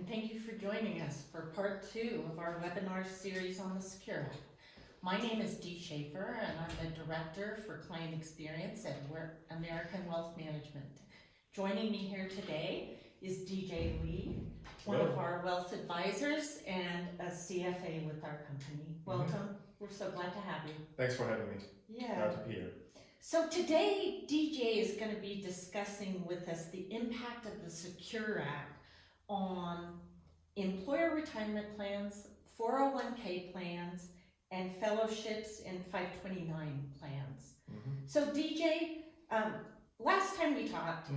and thank you for joining us for part 2 of our webinar series on the Secure Act. My name is Dee Schaefer, and I'm the Director for Client Experience at American Wealth Management. Joining me here today is DJ Lee, one of our wealth advisors and a CFA with our company. Welcome. We're so glad to have you. Thanks for having me. Yeah. Glad to be here. So today, DJ is going to be discussing with us the impact of the Secure Act on employer retirement plans, 401k plans, and fellowships and 529 plans. So DJ, last time we talked,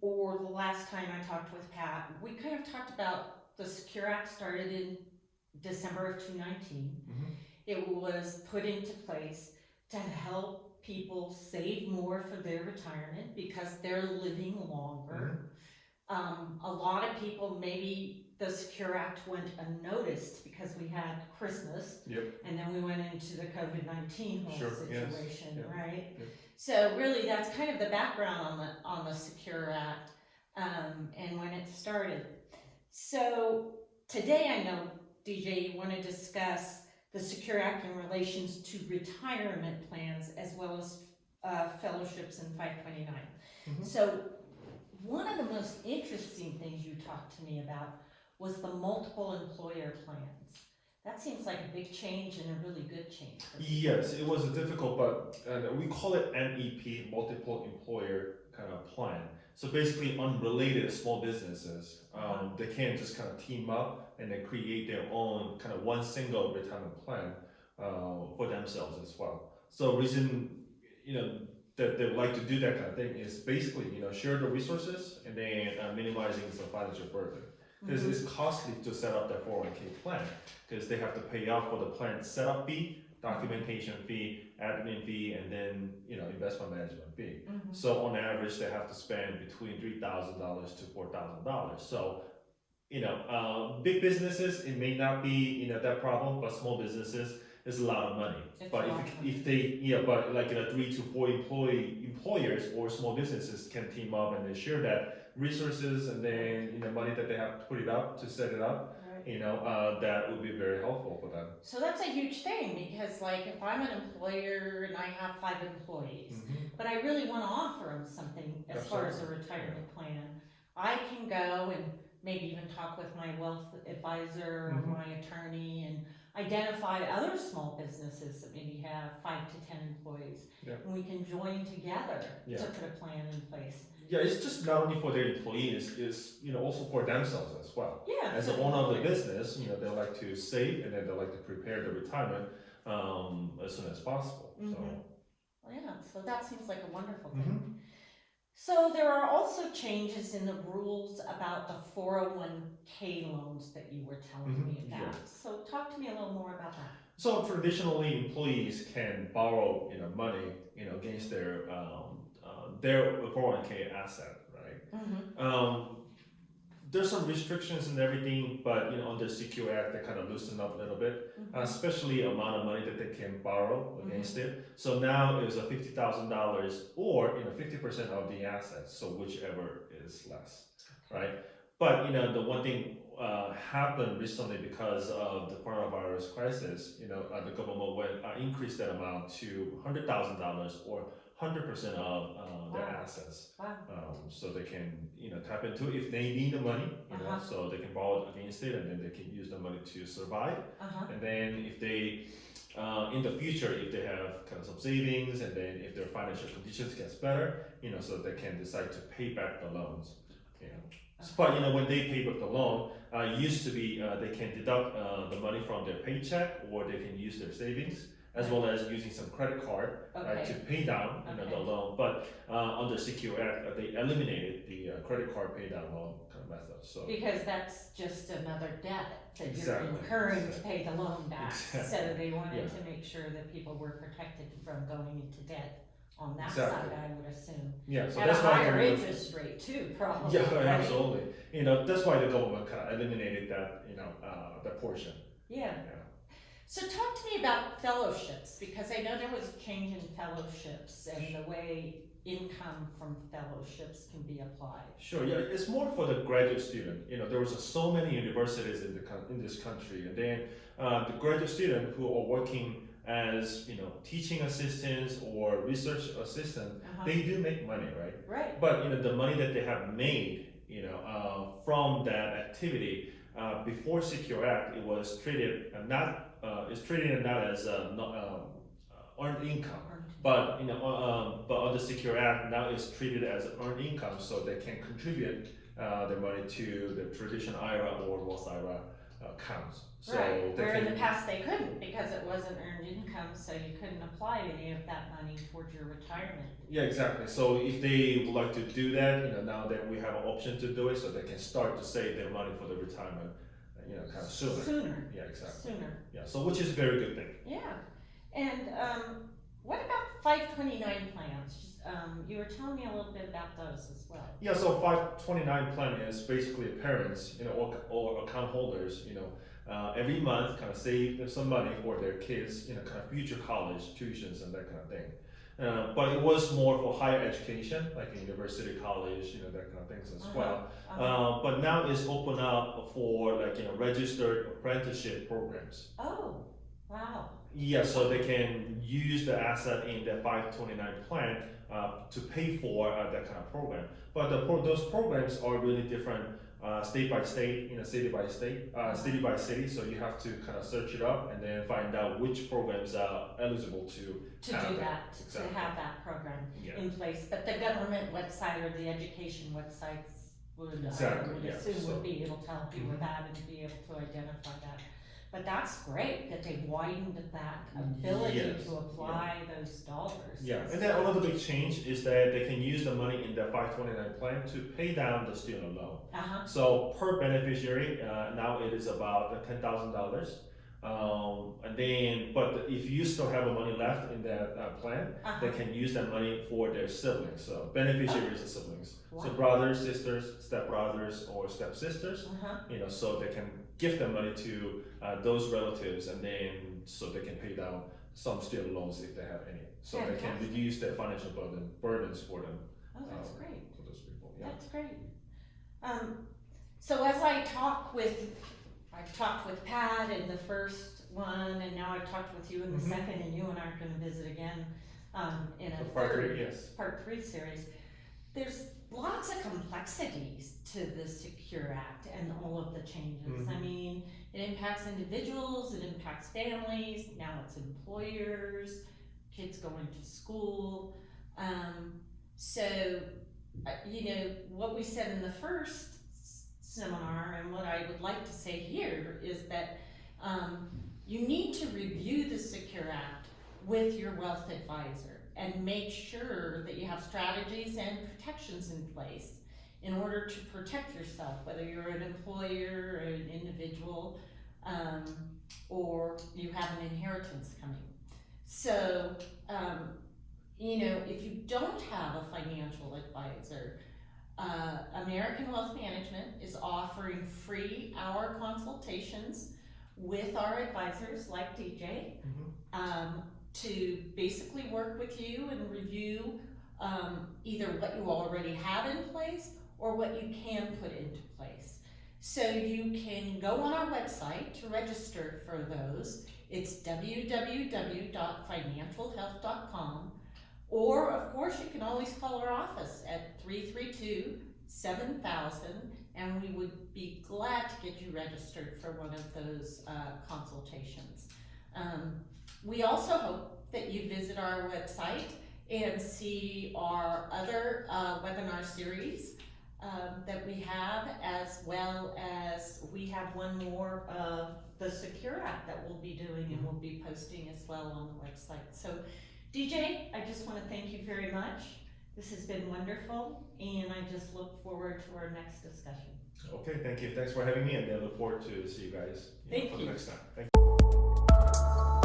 or the last time I talked with Pat, we kind of talked about the Secure Act started in December of 2019. It was put into place to help people save more for their retirement because they're living longer. A lot of people, maybe the Secure Act went unnoticed because we had Christmas, and then we went into the COVID-19 whole situation, right? So really, that's kind of the background on the Secure Act and when it started. So today, I know DJ, you want to discuss the Secure Act in relations to retirement plans as well as fellowships and 529. So one of the most interesting things you talked to me about was the multiple employer plans. That seems like a big change and a really good change. Yes, it was a difficult, but we call it MEP, multiple employer kind of plan. So basically unrelated small businesses, they can just kind of team up and then create their own kind of one single retirement plan for themselves as well. So reason, that they like to do that kind of thing is basically, share the resources and then minimizing some financial burden. Because it's costly to set up that 401k plan because they have to pay out for the plan setup fee, documentation fee, admin fee, and then, investment management fee. So on average, they have to spend between $3,000 to $4,000. So, big businesses, it may not be, that problem, but small businesses, it's a lot of money. But if they, but like 3 to 4 employers or small businesses can team up and they share that resources and then money that they have to put it up to set it up, that would be very helpful for them. So that's a huge thing because like if I'm an employer and I have 5 employees, but I really want to offer them something as far as a retirement plan, I can go and maybe even talk with my wealth advisor or my attorney and identify other small businesses that maybe have 5 to 10 employees. And we can join together to put a plan in place. Yeah, it's just not only for their employees, it's also for themselves as well. Yeah. As the owner of the business, they like to save and then they like to prepare the retirement as soon as possible. So that seems like a wonderful thing. So there are also changes in the rules about the 401k loans that you were telling me about. So talk to me a little more about that. So traditionally, employees can borrow, money, against their 401k asset, right? There's some restrictions and everything, but under Secure Act, they kind of loosen up a little bit, especially amount of money that they can borrow against it. So now it's a $50,000 or 50% of the assets, so whichever is less, right? But the one thing happened recently because of the coronavirus crisis. The government increased that amount to $100,000 or 100% of their assets. So they can tap into it if they need the money, so they can borrow against it and then they can use the money to survive. And then if they in the future, if they have kind of some savings and then if their financial conditions gets better, so they can decide to pay back the loans. But when they pay back the loan, it used to be they can deduct the money from their paycheck or they can use their savings, as well as using some credit card to pay down the loan. But under Secure Act, they eliminated the credit card pay down loan kind of method. So because that's just another debt that you're incurring to pay the loan back. So they wanted to make sure that people were protected from going into debt on that side, I would assume. So at that's a higher interest rate too, probably. Right? Absolutely. That's why the government kind of eliminated that, that portion. So talk to me about fellowships, because I know there was a change in fellowships and the way income from fellowships can be applied? Sure, yeah, it's more for the graduate student. You know, there was so many universities in this country, and then the graduate student who are working as teaching assistants or research assistant, they do make money, right? Right. But the money that they have made, from that activity before Secure Act, it was treated not as earned income. But but under Secure Act now it's treated as earned income, so they can contribute their money to the traditional IRA or Roth IRA accounts. So right. they Where in can- the past they couldn't because it wasn't earned income, so you couldn't apply any of that money towards your retirement. Yeah, exactly. So if they would like to do that, now that we have an option to do it, so they can start to save their money for the retirement, kind of sooner. Sooner. Yeah, exactly. Sooner. Yeah, so which is a very good thing. Yeah. And what about 529 plans? You were telling me a little bit about those as well. Yeah, so 529 plan is basically parents, or account holders, every month kind of save some money for their kids, kind of future college tuitions and that kind of thing. But it was more for higher education, like university, college, that kind of things as well. But now it's open up for registered apprenticeship programs. Oh, wow. Yeah, so they can use the asset in the 529 plan to pay for that kind of program. But those programs are really different state by state, city by state, city by city. So you have to kind of search it up and then find out which programs are eligible to have do that, Exactly. to have that program Yeah. in place. But the government website or the education websites would, Exactly, I would yeah. assume So- would be, it'll tell you Mhm. that and be able to identify that. But that's great that they widened that ability Yes, to apply those dollars. Yeah, and then another big change is that they can use the money in the 529 plan to pay down the student loan. So per beneficiary, now it is about $10,000. And then, but if you still have money left in that plan, they can use that money for their siblings. So beneficiaries are siblings. So Wow. brothers, sisters, stepbrothers, or stepsisters. So they can give the money to those relatives, and then so they can pay down some student loans if they have any. So they can Fantastic. reduce their financial burdens for them. Oh, that's great. For those people. Yeah. That's great. So as I've talked with Pat in the first one, and now I've talked with you in the Mhm. second, and you and I are gonna visit again, in a So part third, three, yes. part 3 series. There's lots of complexities to the Secure Act and all of the changes. I Mhm. mean, it impacts individuals, it impacts families, now it's employers, kids going to school. So, what we said in the first seminar and what I would like to say here is that you need to review the Secure Act with your wealth advisor and make sure that you have strategies and protections in place in order to protect yourself, whether you're an employer or an individual, or you have an inheritance coming. So, if you don't have a financial advisor, American Wealth Management is offering free hour consultations with our advisors like DJ, to basically work with you and review either what you already have in place or what you can put into place. So you can go on our website to register for those. It's www.financialhealth.com, or of course you can always call our office at 332-7000, and we would be glad to get you registered for one of those consultations. We also hope that you visit our website and see our other webinar series that we have, as well as we have one more of the Secure Act that we'll be doing and we'll be posting as well on the website. So DJ, I just want to thank you very much. This has been wonderful, and I just look forward to our next discussion. Okay, thank you. Thanks for having me, and I look forward to see you guys Thank for you. the next time. Thank you.